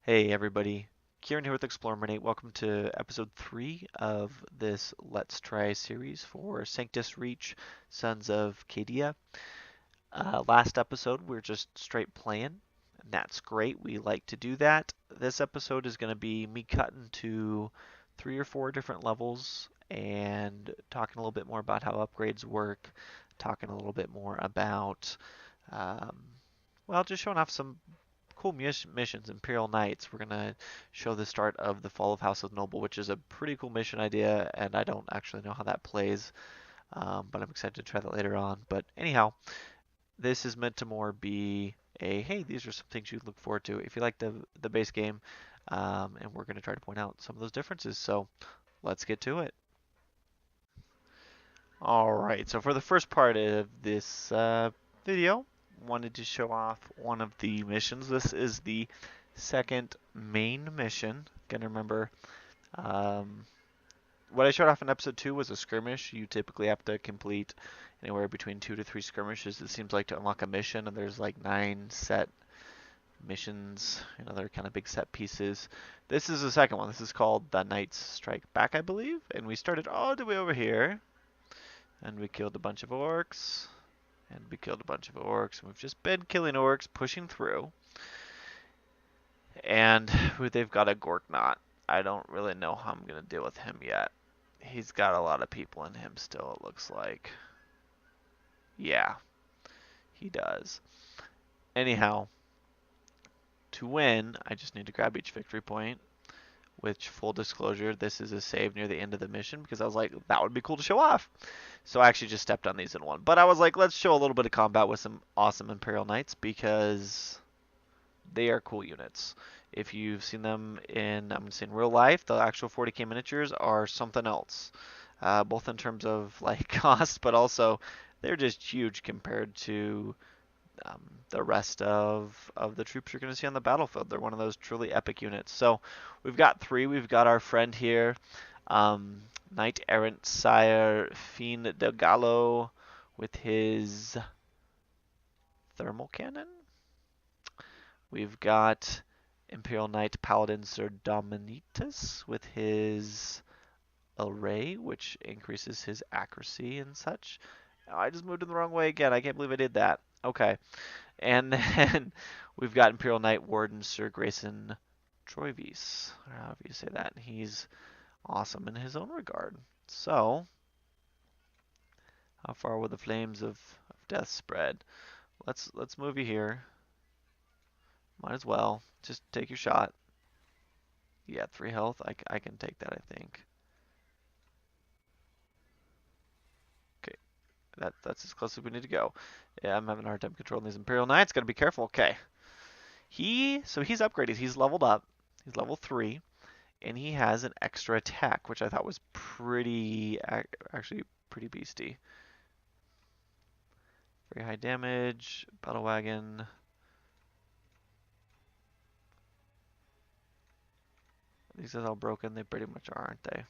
Hey everybody, Kieran here with Explorminate. Welcome to episode 3 of this Let's Try series for Sanctus Reach, Sons of Cadia. Last episode we are just straight playing, and that's great. We like to do that. This episode is going to be me cutting to 3 or 4 different levels and talking a little bit more about how upgrades work, talking a little bit more about, um, well, just showing off some cool missions. Imperial Knights. We're gonna show the start of the Fall of House of Noble, which is a pretty cool mission idea, and I don't actually know how that plays, but I'm excited to try that later on. But anyhow, this is meant to more be a hey, these are some things you look forward to if you like the base game, and we're gonna try to point out some of those differences. So let's get to it. All right. So for the first part of this video, wanted to show off one of the missions. This is the second main mission. Gonna remember, um, what I showed off in episode 2 was a skirmish. You typically have to complete anywhere between 2 to 3 skirmishes, it seems like, to unlock a mission, and there's like 9 set missions. They're kind of big set pieces. This is the second one. This is called the Knights Strike Back, I believe, and we started all the way over here, and we killed a bunch of orcs. And we killed a bunch of orcs. We've just been killing orcs, pushing through. And they've got a Gorknot. I don't really know how I'm going to deal with him yet. He's got a lot of people in him still, it looks like. Yeah, he does. Anyhow, to win, I just need to grab each victory point. Which, full disclosure, this is a save near the end of the mission because I was like, that would be cool to show off. So I actually just stepped on these in one. But I was like, let's show a little bit of combat with some awesome Imperial Knights because they are cool units. If you've seen them in, I'm going to say in real life, the actual 40k miniatures are something else. Both in terms of like cost, but also they're just huge compared to the rest of the troops you're going to see on the battlefield. They're one of those truly epic units. So we've got 3. We've got our friend here, Knight Errant Sire Fiend del Gallo with his thermal cannon. We've got Imperial Knight Paladin Sir Dominitus with his array, which increases his accuracy and such. Oh, I just moved in the wrong way again. I can't believe I did that. Okay. And then we've got Imperial Knight Warden Sir Grayson Troivis, or however you say that. He's awesome in his own regard. So, how far will the flames of death spread? Let's move you here. Might as well. Just take your shot. Yeah, 3 health. I can take that, I think. Okay, that's as close as we need to go. Yeah, I'm having a hard time controlling these Imperial Knights. Gotta be careful. Okay. So he's upgraded. He's leveled up. He's level 3. And he has an extra attack, which I thought was actually pretty beasty. Very high damage. Battle wagon. These are all broken. They pretty much are, aren't they?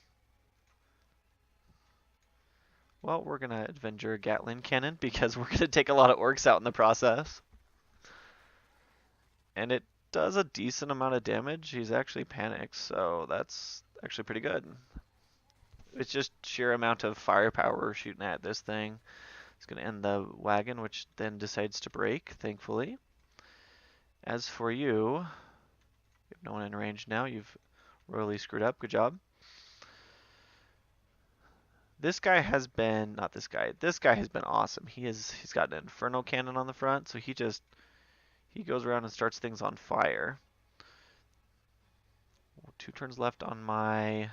Well, we're going to Avenger a Gatling Cannon because we're going to take a lot of orcs out in the process. And it does a decent amount of damage. He's actually panicked, so that's actually pretty good. It's just sheer amount of firepower we're shooting at this thing. It's going to end the wagon, which then decides to break, thankfully. As for you, you have no one in range now. You've royally screwed up. Good job. This guy has been, not this guy. This guy has been awesome. He's got an inferno cannon on the front, so he goes around and starts things on fire. 2 turns left on my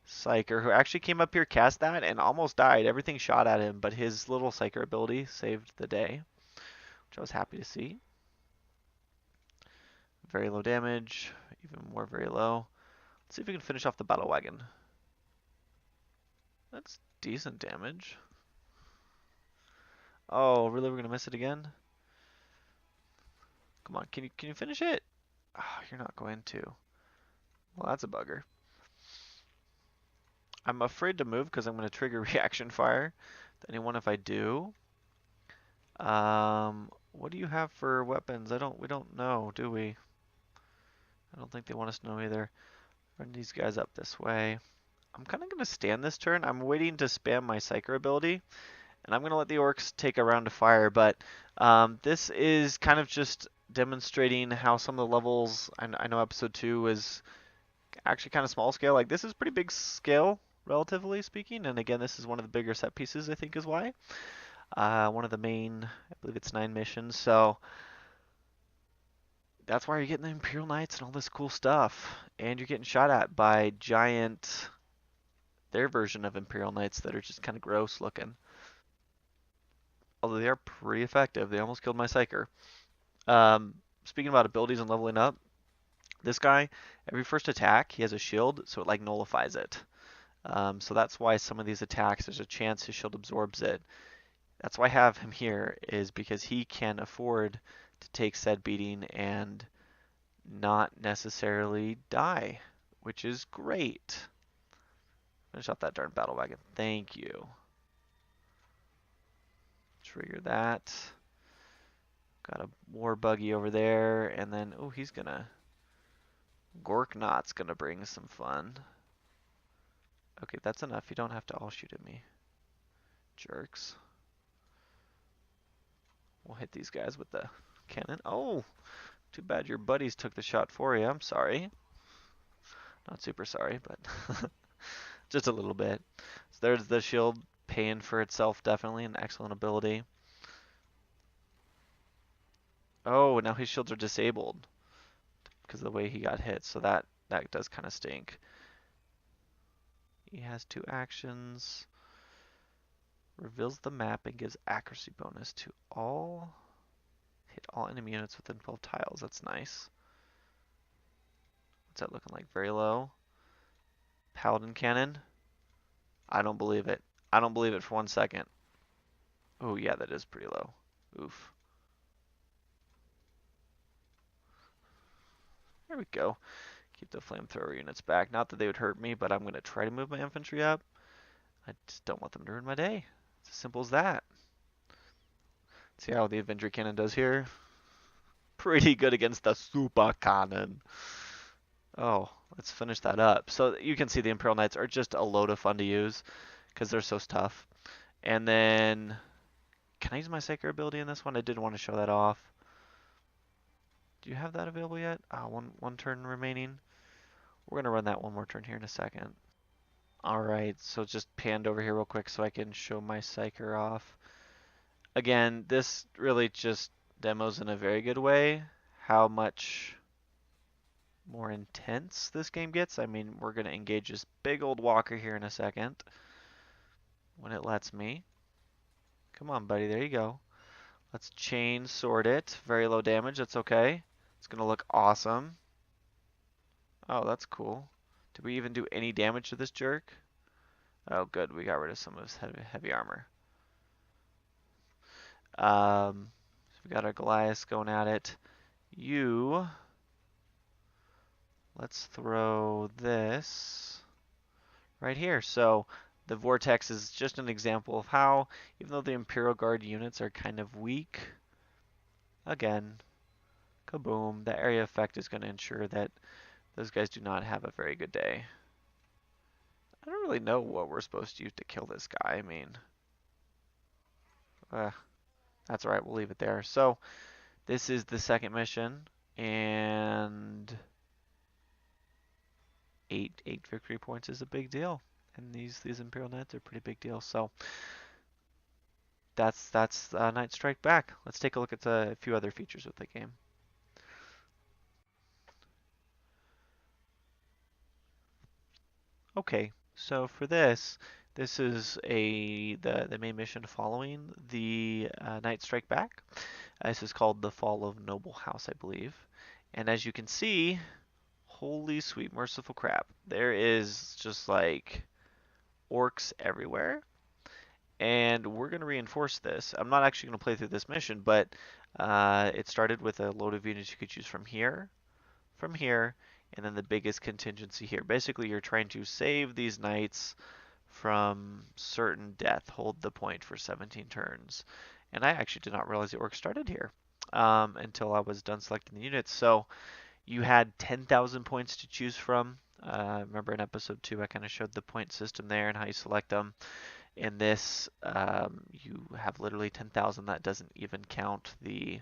Psyker, who actually came up here, cast that, and almost died. Everything shot at him, but his little Psyker ability saved the day, which I was happy to see. Very low damage, even more very low. Let's see if we can finish off the battle wagon. That's decent damage. Oh, really? We're gonna miss it again? Come on, can you finish it? Oh, you're not going to. Well, that's a bugger. I'm afraid to move because I'm going to trigger reaction fire to anyone if I do. What do you have for weapons? We don't know, do we? I don't think they want us to know either. Run these guys up this way. I'm kind of going to stand this turn. I'm waiting to spam my Psyker ability, and I'm going to let the orcs take a round of fire, but this is kind of just demonstrating how some of the levels, I know episode 2 is actually kind of small scale. Like, this is pretty big scale, relatively speaking, and again, this is one of the bigger set pieces, I think is why. One of the main, I believe it's 9 missions, so that's why you're getting the Imperial Knights and all this cool stuff. And you're getting shot at by giant, their version of Imperial Knights that are just kind of gross looking. Although they are pretty effective. They almost killed my Psyker. Speaking about abilities and leveling up, this guy, every first attack, he has a shield, so it like nullifies it. So that's why some of these attacks, there's a chance his shield absorbs it. That's why I have him here, is because he can afford to take said beating and not necessarily die, which is great. Finish off that darn battle wagon. Thank you. Trigger that. Got a war buggy over there, and then, oh, he's gonna... Gorknot's gonna bring some fun. Okay, that's enough. You don't have to all shoot at me. Jerks. We'll hit these guys with the cannon. Oh! Too bad your buddies took the shot for you. I'm sorry. Not super sorry, but just a little bit. So there's the shield paying for itself, definitely. An excellent ability. Oh, now his shields are disabled because of the way he got hit. So that does kind of stink. He has 2 actions. Reveals the map and gives accuracy bonus to all. Hit all enemy units within 12 tiles. That's nice. What's that looking like? Very low. Paladin cannon. I don't believe it. I don't believe it for 1 second. Oh, yeah, that is pretty low. Oof. There we go. Keep the flamethrower units back. Not that they would hurt me, but I'm going to try to move my infantry up. I just don't want them to ruin my day. It's as simple as that. See how the infantry cannon does here? Pretty good against the super cannon. Oh, let's finish that up. So you can see the Imperial Knights are just a load of fun to use because they're so tough. And then, can I use my Psyker ability in this one? I did want to show that off. Do you have that available yet? One turn remaining. We're going to run that one more turn here in a second. Alright, so just panned over here real quick so I can show my Psyker off. Again, this really just demos in a very good way how much more intense this game gets. I mean, we're going to engage this big old walker here in a second when it lets me. Come on, buddy, there you go. Let's chain sword it. Very low damage, that's okay. It's going to look awesome. Oh, that's cool. Did we even do any damage to this jerk? Oh, good, we got rid of some of his heavy armor. So we got our Goliath going at it. Let's throw this right here. So the Vortex is just an example of how, even though the Imperial Guard units are kind of weak, again, kaboom, the area effect is going to ensure that those guys do not have a very good day. I don't really know what we're supposed to use to kill this guy. I mean, that's alright, we'll leave it there. So this is the second mission, and eight victory points is a big deal. And these Imperial Knights are a pretty big deal. So that's Night Strike back. Let's take a look at a few other features of the game. Okay, so for this is the main mission following the Night Strike back. This is called the Fall of Noble House, I believe. And as you can see, holy sweet merciful crap, there is just like orcs everywhere. And we're going to reinforce this. I'm not actually going to play through this mission, but it started with a load of units you could choose from here, and then the biggest contingency here. Basically, you're trying to save these knights from certain death. Hold the point for 17 turns. And I actually did not realize the orc started here until I was done selecting the units. So you had 10,000 points to choose from. Remember in episode 2, I kind of showed the point system there and how you select them. In this, you have literally 10,000. That doesn't even count the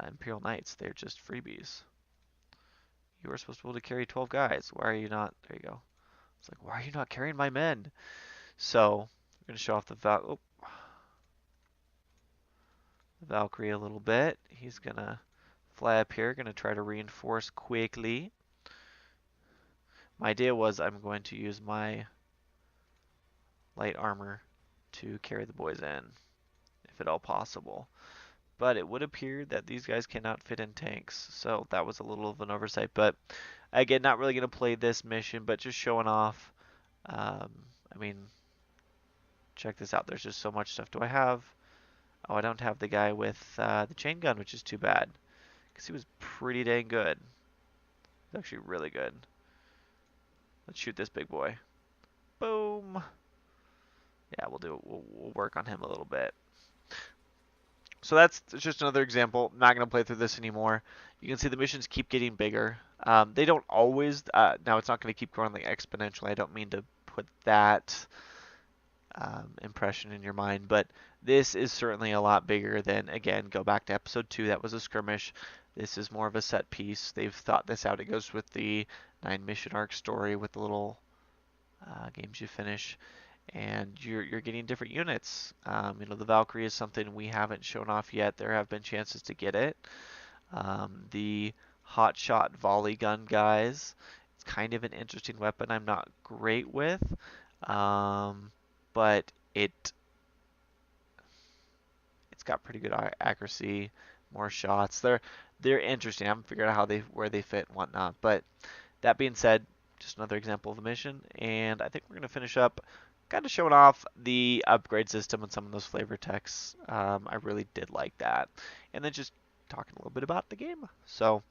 Imperial Knights. They're just freebies. You were supposed to be able to carry 12 guys. Why are you not? There you go. It's like, why are you not carrying my men? So, we're going to show off the Valkyrie a little bit. He's going to fly up here, going to try to reinforce quickly. My idea was I'm going to use my light armor to carry the boys in, if at all possible. But it would appear that these guys cannot fit in tanks, so that was a little of an oversight. But again, not really going to play this mission, but just showing off. I mean, check this out. There's just so much stuff. Do I have... Oh, I don't have the guy with the chain gun, which is too bad, because he was pretty dang good. He's actually really good. Let's shoot this big boy. Boom. Yeah, we'll work on him a little bit. So that's just another example. I'm not going to play through this anymore. You can see the missions keep getting bigger. They don't always. Now it's not going to keep growing like exponentially. I don't mean to put that impression in your mind, but this is certainly a lot bigger than, again, go back to episode 2. That was a skirmish. This is more of a set piece. They've thought this out. It goes with the 9 mission arc story with the little games you finish. And you're getting different units. You know, the Valkyrie is something we haven't shown off yet. There have been chances to get it. The hot shot volley gun guys, it's kind of an interesting weapon I'm not great with, but it's got pretty good accuracy, more shots. They're interesting. I haven't figured out where they fit and whatnot. But that being said, just another example of a mission, and I think we're gonna finish up kind of showing off the upgrade system and some of those flavor texts. I really did like that. And then just talking a little bit about the game. So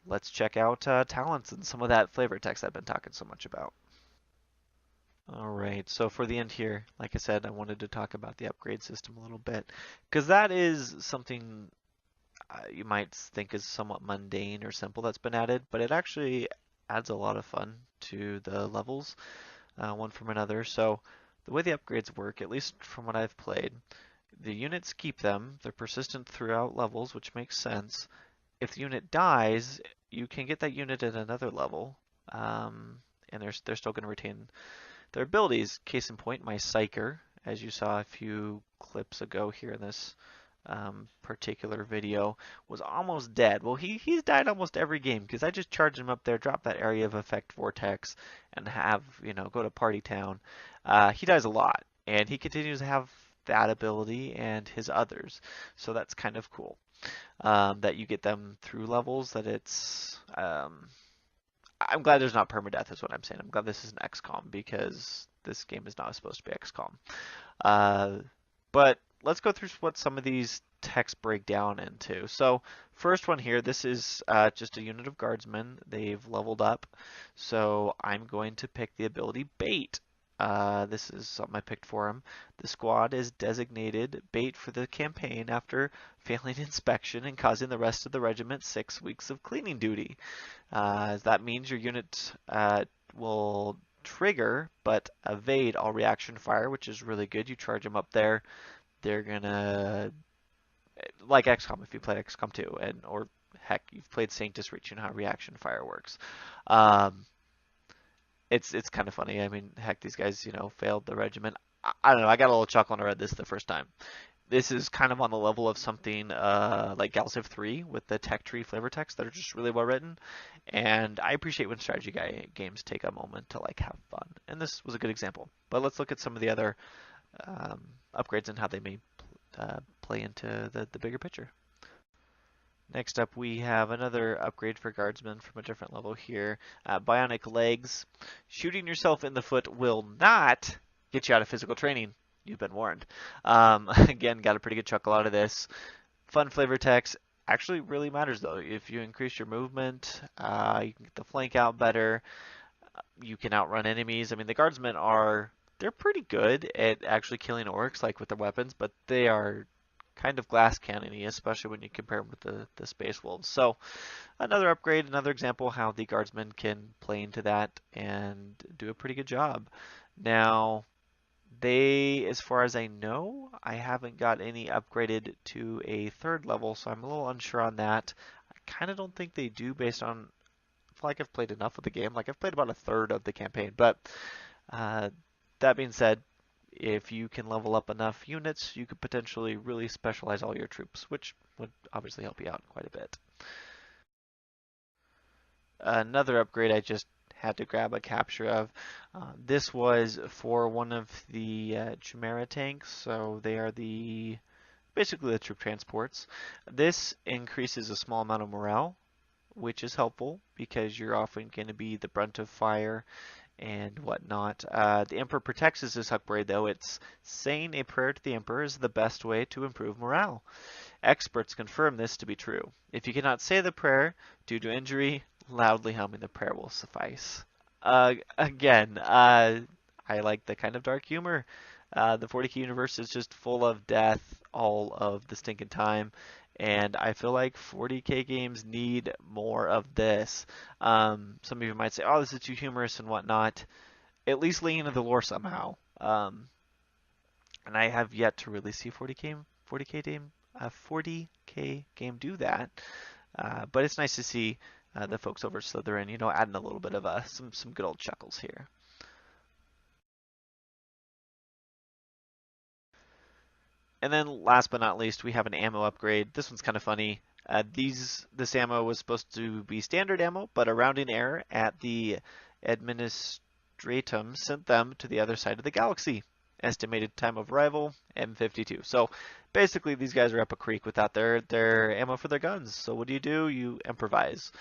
let's check out talents and some of that flavor text I've been talking so much about. Alright, so for the end here, like I said, I wanted to talk about the upgrade system a little bit. Because that is something you might think is somewhat mundane or simple that's been added, but it actually adds a lot of fun to the levels. One from another. So the way the upgrades work, at least from what I've played, the units keep them. They're persistent throughout levels, which makes sense. If the unit dies, you can get that unit at another level, and they're still going to retain their abilities. Case in point, my Psyker, as you saw a few clips ago here in this particular video, was almost dead. Well, he's died almost every game because I just charge him up there, drop that area of effect vortex, and have, you know, go to party town. He dies a lot, and he continues to have that ability and his others, so that's kind of cool. That you get them through levels. That it's I'm glad there's not permadeath, is what I'm saying. I'm glad this is an XCOM because this game is not supposed to be XCOM. But let's go through what some of these texts break down into. So first one here, this is just a unit of guardsmen. They've leveled up. So I'm going to pick the ability Bait. This is something I picked for him. The squad is designated Bait for the campaign after failing inspection and causing the rest of the regiment 6 weeks of cleaning duty. That means your unit will trigger but evade all reaction fire, which is really good. You charge them up there, they're gonna, like XCOM if you played XCOM 2, or heck, you've played Sanctus Reach, you know how reaction fire works. It's kind of funny. I mean, heck, these guys, you know, failed the regiment. I don't know, I got a little chuckle when I read this the first time. This is kind of on the level of something like Galciv 3 with the tech tree flavor text that are just really well written. And I appreciate when strategy games take a moment to like have fun. And this was a good example. But let's look at some of the other upgrades and how they may play into the bigger picture. Next up, we have another upgrade for guardsmen from a different level here. Bionic legs. Shooting yourself in the foot will not get you out of physical training. You've been warned. Again, got a pretty good chuckle out of this. Fun flavor text. Actually really matters though. If you increase your movement, you can get the flank out better. You can outrun enemies. I mean, the guardsmen they're pretty good at actually killing orcs, like with their weapons, but they are kind of glass cannon-y, especially when you compare them with the Space Wolves. So another upgrade, another example how the Guardsmen can play into that and do a pretty good job. Now, they, as far as I know, I haven't got any upgraded to a third level, so I'm a little unsure on that. I kind of don't think they do based on, I feel like I've played enough of the game. Like I've played about a third of the campaign, but uh, that being said, if you can level up enough units, you could potentially really specialize all your troops, which would obviously help you out quite a bit. Another upgrade I just had to grab a capture of. This was for one of the Chimera tanks, so they are basically the troop transports. This increases a small amount of morale, which is helpful because you're often going to be the brunt of fire and whatnot. The Emperor protects this upgrade, though. It's saying a prayer to the Emperor is the best way to improve morale. Experts confirm this to be true. If you cannot say the prayer due to injury, loudly humming the prayer will suffice. Again, I like the kind of dark humor. The 40k universe is just full of death all of the stinking time, and I feel like 40k games need more of this. Some of you might say, "Oh, this is too humorous and whatnot." At least lean into the lore somehow. And I have yet to really see 40k game do that. But it's nice to see the folks over Slytherin, adding a little bit of some good old chuckles here. And then last but not least, we have an ammo upgrade. This one's kind of funny. This ammo was supposed to be standard ammo, but a rounding error at the administratum sent them to the other side of the galaxy. Estimated time of arrival, M52. So basically, these guys are up a creek without their ammo for their guns. So what do? You improvise.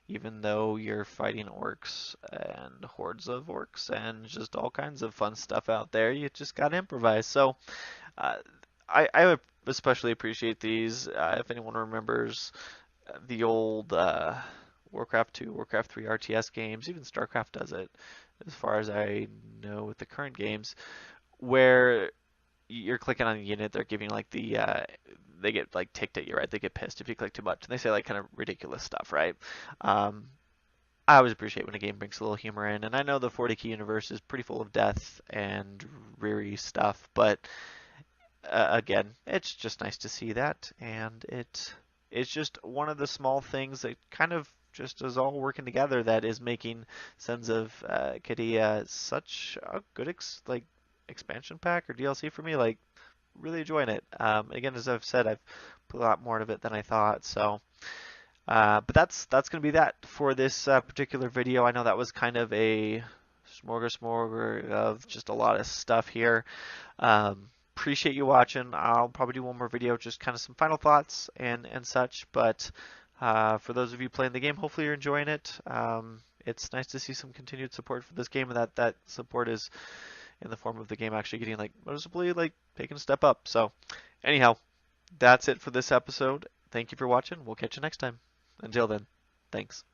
Even though you're fighting orcs and hordes of orcs and just all kinds of fun stuff out there, you just gotta improvise. So uh, I especially appreciate these. If anyone remembers the old Warcraft 2, Warcraft 3 RTS games, even StarCraft does it, as far as I know with the current games, where you're clicking on a unit, they're giving like they get like ticked at you, right? They get pissed if you click too much, and they say like kind of ridiculous stuff, right? I always appreciate when a game brings a little humor in, and I know the 40k universe is pretty full of death and dreary stuff, but again, it's just nice to see that, and it's just one of the small things that kind of just is all working together that is making Sons of Cadia such a good expansion pack or DLC for me. Like, really enjoying it. Again, as I've said, I've put a lot more of it than I thought. So, but that's gonna be that for this particular video. I know that was kind of a smorgasbord of just a lot of stuff here. Appreciate you watching. I'll probably do one more video, just kind of some final thoughts and such. But for those of you playing the game, hopefully you're enjoying it. It's nice to see some continued support for this game, and that support is in the form of the game actually getting like noticeably like taking a step up. So anyhow, that's it for this episode. Thank you for watching. We'll catch you next time. Until then, thanks.